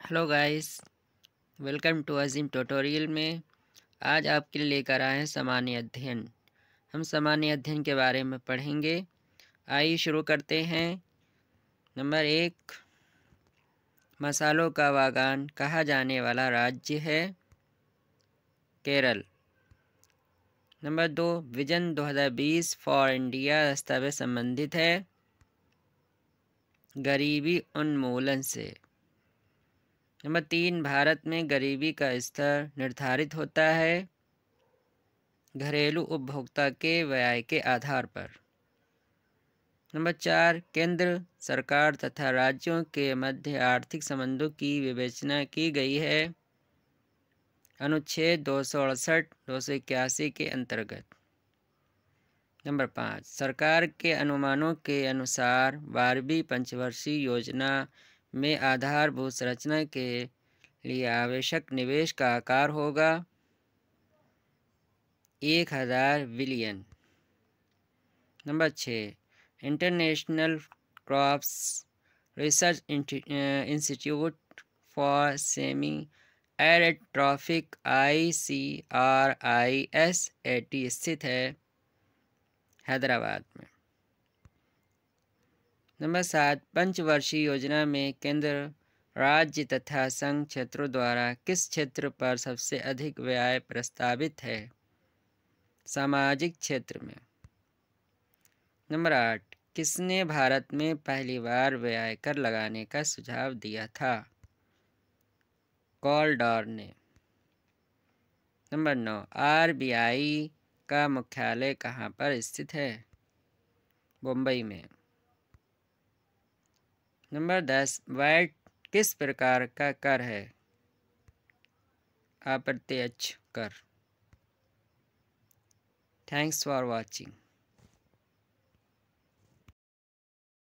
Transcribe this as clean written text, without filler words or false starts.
Hello guys, welcome to Azeem tutorial में। आज आपके लिए लेकर आए हैं सामान्य अध्ययन। हम सामान्य अध्ययन के बारे में पढ़ेंगे। आइए शुरू करते हैं। नंबर 1, मसालों का बागान कहा जाने वाला राज्य है Kerala. Number 2, vision 2020 for India दस्तावेज संबंधित है गरीबी उन्मूलन से। नंबर 3, भारत में गरीबी का स्तर निर्धारित होता है घरेलू उपभोक्ता के व्यय के आधार पर। नंबर 4, केंद्र सरकार तथा राज्यों के मध्य आर्थिक संबंधों की विवेचना की गई है अनुच्छेद 268 281 के अंतर्गत। नंबर 5, सरकार के अनुमानों के अनुसार 12वीं पंचवर्षीय योजना में आधारभूत संरचना के लिए आवश्यक निवेश का आकार होगा 1000 billion. Number 6, international crops research institute for semi arid tropic ICRIS-80 स्थित है हैदराबाद में। नंबर 7, पंचवर्षीय योजना में केंद्र, राज्य तथा संघ क्षेत्रों द्वारा किस क्षेत्र पर सबसे अधिक व्यय प्रस्तावित है? सामाजिक क्षेत्र में। नंबर 8, किसने भारत में पहली बार व्यय कर लगाने का सुझाव दिया था? कॉलडॉर ने। नंबर 9, RBI का मुख्यालय कहाँ पर स्थित है? मुंबई में। नंबर 10, वैट किस प्रकार का कर है? अप्रत्यक्ष कर। Thanks for watching.